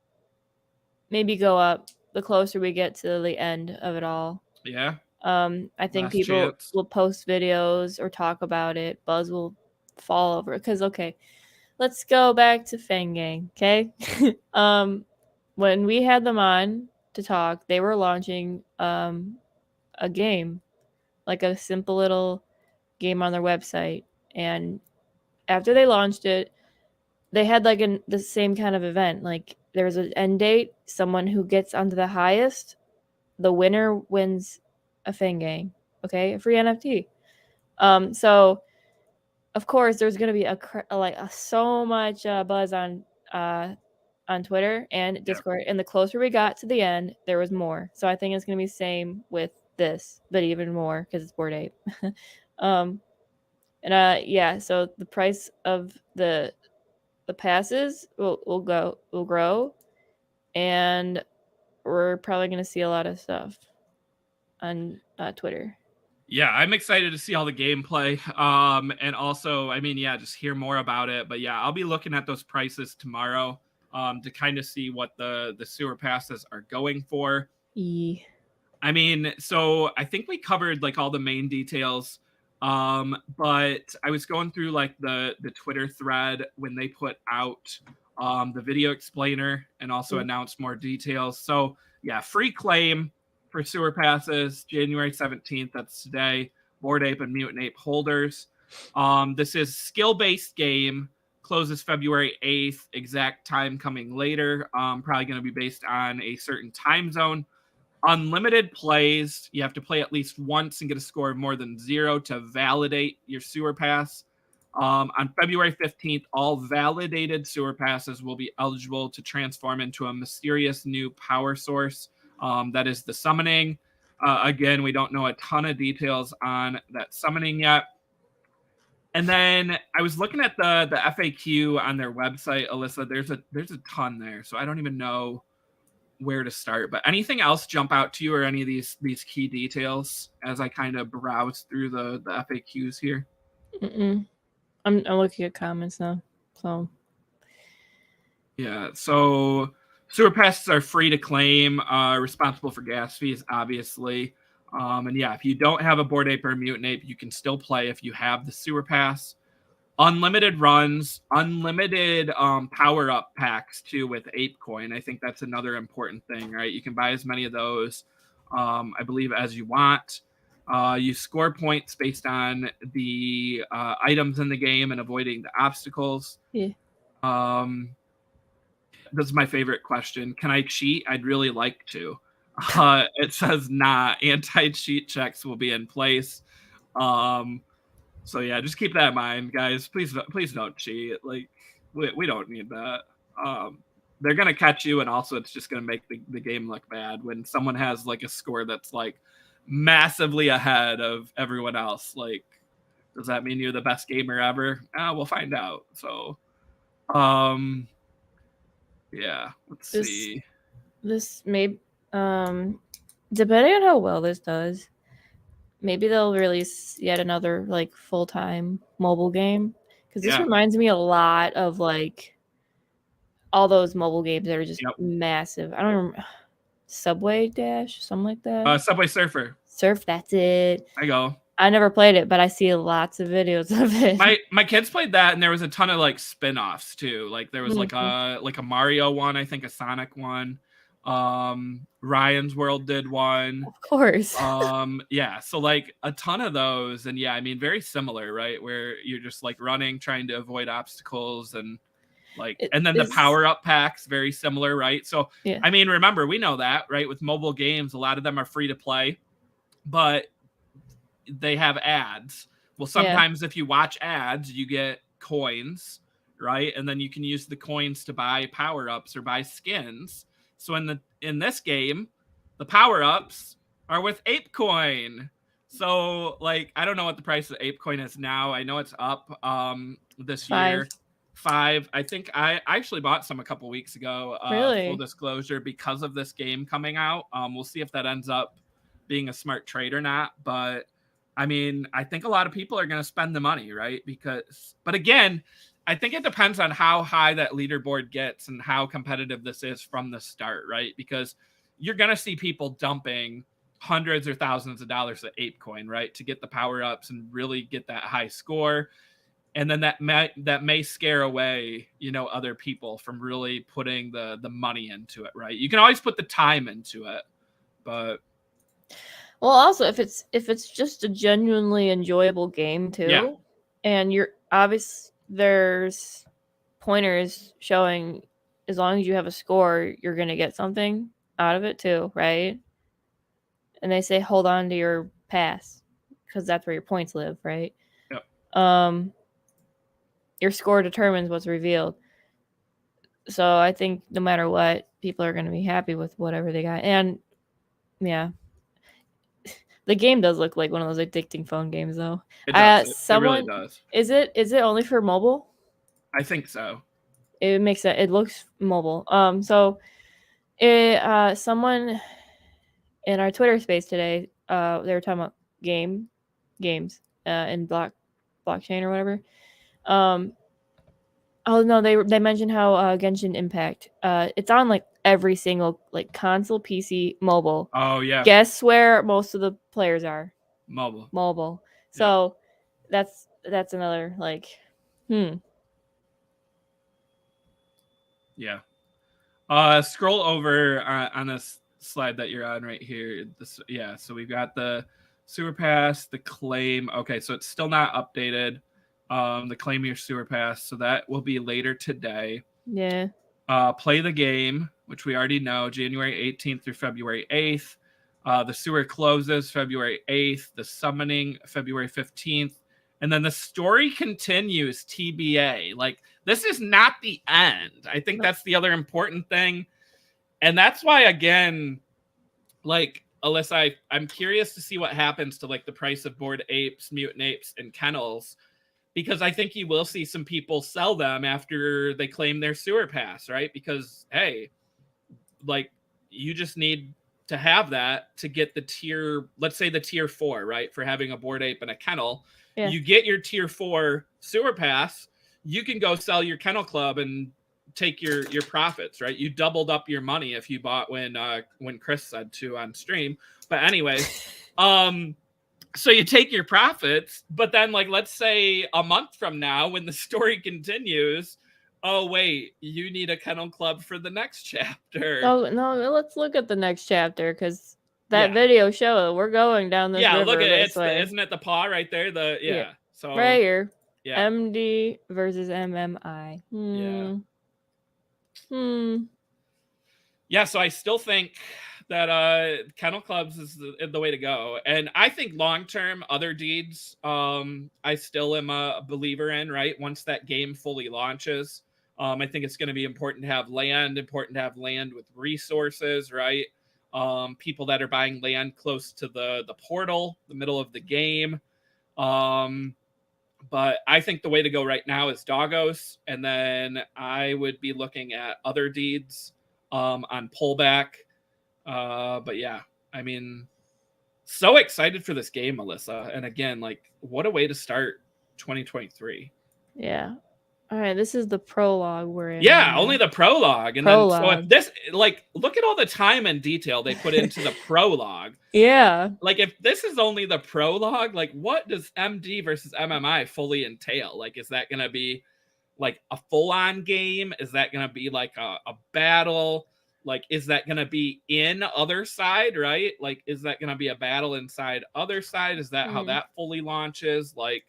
maybe go up the closer we get to the end of it all. Yeah. I think Last people chance. will post videos or talk about it. Buzz will fall over because let's go back to Fang Gang. Okay, when we had them on to talk, they were launching a game, like a simple little game on their website, and after they launched it, they had like the same kind of event. Like there was an end date. Someone who gets onto the highest, the winner wins a Fang Gang. Okay, a free NFT. So of course there's gonna be so much buzz on Twitter and Discord, and the closer we got to the end, there was more. So I think it's gonna be the same with this, but even more because it's Bored Ape. So the price of the passes will grow, and we're probably gonna see a lot of stuff on Twitter. Yeah, I'm excited to see all the gameplay. And also, I mean, yeah, just hear more about it. But yeah, I'll be looking at those prices tomorrow to kind of see what the sewer passes are going for. I mean, so I think we covered like all the main details. But I was going through like the Twitter thread when they put out the video explainer and also announced more details. So yeah, free claim for sewer passes, January 17th. That's today. Bored Ape and Mutant Ape holders. This is skill-based game. Closes February 8th. Exact time coming later. Probably going to be based on a certain time zone. Unlimited plays. You have to play at least once and get a score of more than 0 to validate your sewer pass. On February 15th, all validated sewer passes will be eligible to transform into a mysterious new power source. That is the summoning. Again, we don't know a ton of details on that summoning yet. And then I was looking at the FAQ on their website, Alyssa. There's a ton there, so I don't even know where to start. But anything else jump out to you, or any of these key details as I kind of browse through the FAQs here? I'm looking at comments now. So yeah, so sewer passes are free to claim, responsible for gas fees, obviously. And yeah, if you don't have a Bored Ape or a Mutant Ape, you can still play if you have the sewer pass. Unlimited runs, unlimited power-up packs, too, with ApeCoin. I think that's another important thing, right? You can buy as many of those, I believe, as you want. You score points based on the items in the game and avoiding the obstacles. Yeah. This is my favorite question. Can I cheat? I'd really like to. It says, nah, anti-cheat checks will be in place. So yeah, just keep that in mind, guys. Please don't cheat. Like we don't need that. They're gonna catch you, and also it's just gonna make the game look bad when someone has like a score that's like massively ahead of everyone else. Like, does that mean you're the best gamer ever? We'll find out. So, yeah, let's see. This may, depending on how well this does, maybe they'll release yet another like full-time mobile game, because this reminds me a lot of like all those mobile games that are just massive. I don't remember. Subway Dash, something like that. Subway Surfer. That's it. I go. I never played it, but I see lots of videos of it. My kids played that, and there was a ton of like spin-offs too. Like there was like a Mario one, I think a Sonic one. Ryan's World did one. Of course. Yeah, so like a ton of those, and yeah, I mean very similar, right? Where you're just like running, trying to avoid obstacles, and like and then the power-up packs, very similar, right? So I mean, remember, we know that, right? With mobile games, a lot of them are free to play, but they have ads. Well, sometimes if you watch ads, you get coins, right? And then you can use the coins to buy power-ups or buy skins. So in this game, the power-ups are with Ape Coin. So like I don't know what the price of Ape Coin is now. I know it's up this year. 5. I think I actually bought some a couple weeks ago. Really? Full disclosure, because of this game coming out. We'll see if that ends up being a smart trade or not. But I mean, I think a lot of people are going to spend the money, right? But again, I think it depends on how high that leaderboard gets and how competitive this is from the start, right? Because you're going to see people dumping hundreds or thousands of dollars at ApeCoin, right? To get the power-ups and really get that high score. And then that may scare away, other people from really putting the money into it, right? You can always put the time into it, but... Well, also if it's just a genuinely enjoyable game too, and you're obvious, there's pointers showing as long as you have a score, you're gonna get something out of it too, right? And they say hold on to your pass because that's where your points live, right? Yep. Your score determines what's revealed. So I think no matter what, people are gonna be happy with whatever they got, and yeah. The game does look like one of those addicting phone games, though. It does. It really does. Is it only for mobile? I think so. It makes it. It looks mobile. So, someone in our Twitter space today, they were talking about games, in blockchain or whatever. Oh no, they mentioned how Genshin Impact. It's on like every single like console, PC, mobile. Oh yeah. Guess where most of the players are? Mobile. So that's another like, Yeah. Scroll over on this slide that you're on right here. So we've got the sewer pass, the claim. Okay, so it's still not updated. The claim your sewer pass, so that will be later today. Yeah. Play the game, which we already know, January 18th through February 8th. The sewer closes February 8th. The summoning February 15th. And then the story continues, TBA. Like, this is not the end. I think that's the other important thing. And that's why, again, like, Alyssa, I'm curious to see what happens to, like, the price of Bored Apes, Mutant Apes, and Kennels. Because I think you will see some people sell them after they claim their sewer pass, right? Because, hey, like, you just need to have that to get the tier, let's say the tier 4, right? For having a Bored Ape and a kennel. Yeah. You get your tier 4 sewer pass, you can go sell your kennel club and take your profits, right? You doubled up your money if you bought when Chris said to on stream. But anyway, so you take your profits, but then, like, let's say a month from now, when the story continues, oh wait, you need a kennel club for the next chapter. Oh no, let's look at the next chapter, because that video show we're going down this river. Look at it. Isn't it the paw right there? So right here. Yeah. MD versus MMI. Yeah, so I still think that Kennel Clubs is the way to go. And I think long term, other deeds, I still am a believer in. Right, once that game fully launches, I think it's going to be important to have land with resources. Right, people that are buying land close to the portal, the middle of the game. But I think the way to go right now is Doggos, and then I would be looking at other deeds on pullback. But yeah, I mean, so excited for this game, Alyssa. And again, like, what a way to start 2023. Yeah. All right, this is the prologue we're in. Yeah, only the prologue. And then, so if this, like, look at all the time and detail they put into the prologue. Yeah. Like, if this is only the prologue, like, what does MD versus MMI fully entail? Like, is that going to be, like, a full-on game? Is that going to be, like, a battle? Like, is that going to be in other side, right? Like, is that going to be a battle inside other side? Is that how that fully launches? Like,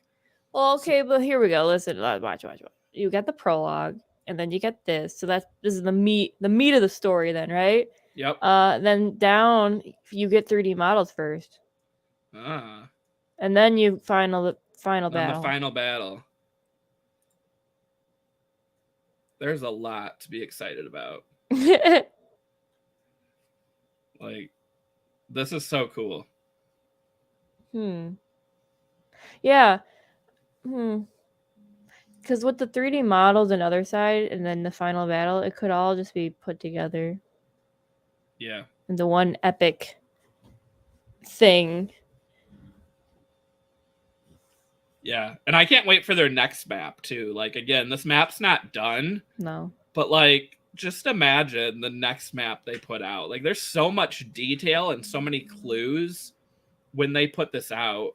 well, okay, but here we go. Listen, watch. You get the prologue, and then you get this. So this is the meat of the story, then, right? Yep. Then down, you get 3D models first, and then you final battle. The final battle. There's a lot to be excited about. Like, this is so cool. Yeah. Because with the 3D models and other side, and then the final battle, it could all just be put together. Yeah. Into one epic thing. Yeah. And I can't wait for their next map, too. Like, again, this map's not done. No. But, like, just imagine the next map they put out. Like, there's so much detail and so many clues when they put this out.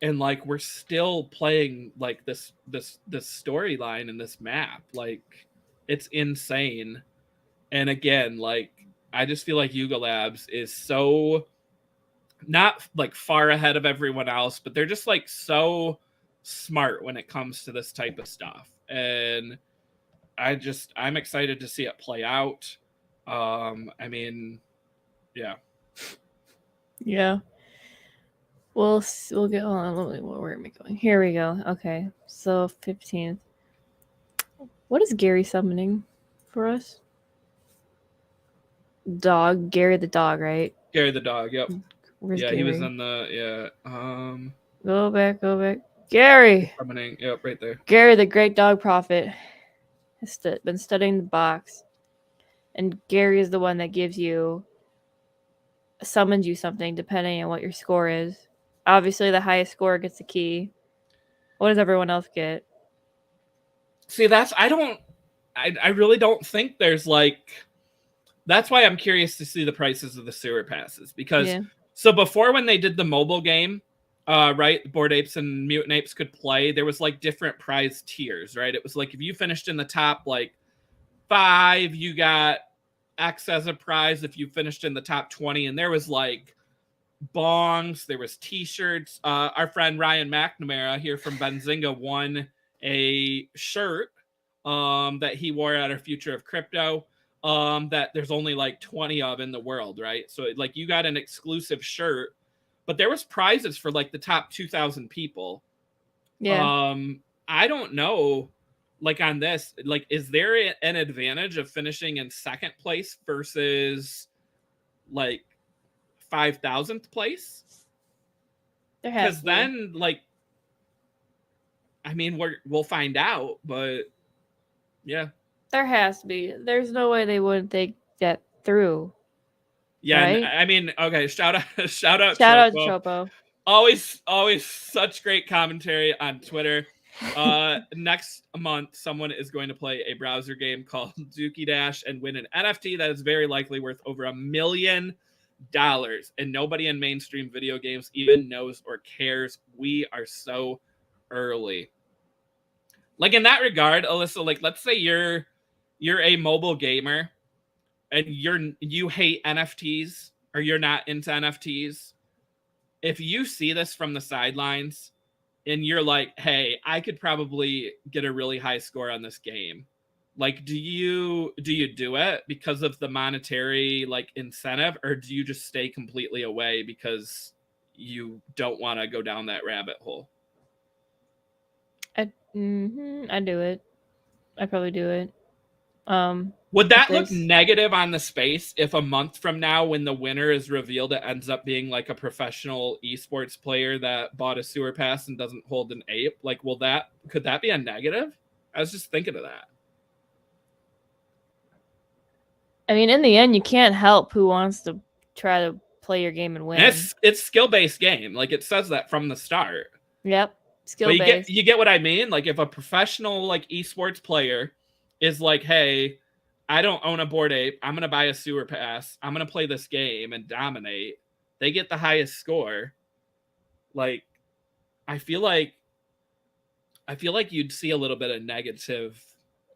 And, like, we're still playing, like, this storyline in this map. Like, it's insane. And again, like, I just feel like Yuga Labs is so not, like, far ahead of everyone else, but they're just, like, so smart when it comes to this type of stuff. And I'm excited to see it play out. I mean, yeah. Yeah. We'll get on. Where am I going? Here we go. Okay. So 15th. What is Gary summoning for us? Dog. Gary the dog, right? Gary the dog, yep. Where's yeah, Gary? he was in the Go back. Gary. Summoning, yep, right there. Gary the great dog prophet has been studying the box. And Gary is the one that summons you something depending on what your score is. Obviously, the highest score gets the key. What does everyone else get? See, I really don't think there's, like, that's why I'm curious to see the prices of the sewer passes. Because, so before, when they did the mobile game, right, Bored Apes and Mutant Apes could play, there was, like, different prize tiers, right? It was like, if you finished in the top, like, 5, you got X as a prize. If you finished in the top 20, and there was, like, bongs, there was t-shirts. Our friend Ryan McNamara here from Benzinga won a shirt that he wore at our Future of Crypto that there's only, like, 20 of in the world, right? So, like, you got an exclusive shirt, but there was prizes for, like, the top 2,000 people. I don't know, like, on this, like, is there an advantage of finishing in second place versus, like, 5,000th place? Because then, like, I mean, we'll find out, but yeah, there has to be. There's no way they wouldn't think that through. Yeah, right? and, I mean, okay, shout out to Chopo. Always such great commentary on Twitter. Next month, someone is going to play a browser game called Dookey Dash and win an NFT that is very likely worth over $1 million. And nobody in mainstream video games even knows or cares. We are so early. Like, in that regard, Alyssa, like, let's say you're a mobile gamer and you hate NFTs, or you're not into NFTs. If you see this from the sidelines and you're like, hey, I could probably get a really high score on this game, Like, do you do it because of the monetary like incentive, or do you just stay completely away because you don't want to go down that rabbit hole? I do it. I probably do it. Would if that look there's- negative on the space if a month from now, when the winner is revealed, it ends up being like a professional esports player that bought a sewer pass and doesn't hold an ape? Like, could that be a negative? I was just thinking of that. I mean, in the end, you can't help who wants to try to play your game and win. And it's skill-based game. Like, it says that from the start. Yep. Skill But based. you get what I mean? Like, if a professional like esports player is like, hey, I don't own a Bored Ape, I'm gonna buy a sewer pass, I'm gonna play this game and dominate, they get the highest score. Like, I feel like you'd see a little bit of negative.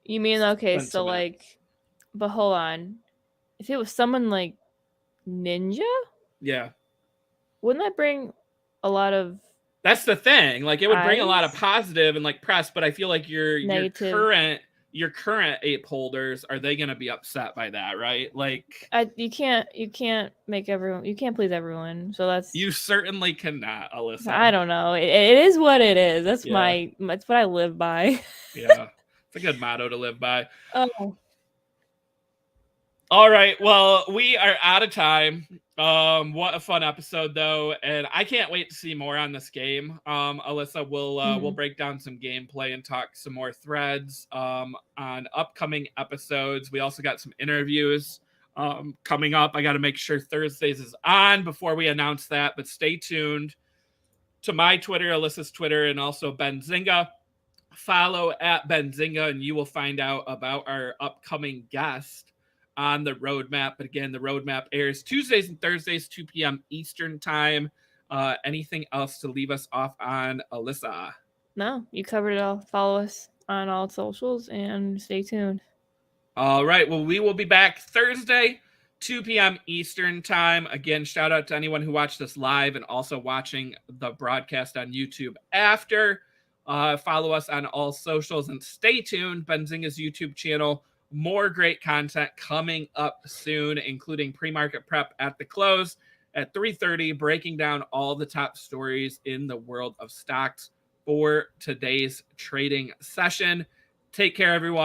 You mean, okay, so sentiment. like, but hold on. If it was someone like Ninja, Yeah, wouldn't that bring a lot of that's the thing. Like, it would bring a lot of eyes? positive and like press, but I feel like Negative. your current ape holders, are they gonna be upset by that, right? Like, you can't make everyone, you can't please everyone. So that's, you certainly cannot, Alyssa. I don't know. It is what it is. That's Yeah. that's what I live by. Yeah, it's a good motto to live by. Oh, All right, well, we are out of time. What a fun episode, though, and I can't wait to see more on this game. Alyssa, we'll break down some gameplay and talk some more threads on upcoming episodes. We also got some interviews coming up. I got to make sure Thursdays is on before we announce that, but stay tuned to my Twitter, Alyssa's Twitter, and also Benzinga. Follow at Benzinga, and you will find out about our upcoming guest on the roadmap. But again, the roadmap airs Tuesdays and Thursdays, 2 p.m. Eastern time. Anything else to leave us off on, Alyssa? no, you covered it all. Follow us on all socials and stay tuned. All right. Well, we will be back Thursday, 2 p.m. Eastern time. Again, shout out to anyone who watched this live and also watching the broadcast on YouTube after. Follow us on all socials and stay tuned. Benzinga's YouTube channel. More great content coming up soon, including pre-market prep at the close at 3:30, breaking down all the top stories in the world of stocks for today's trading session. Take care, everyone.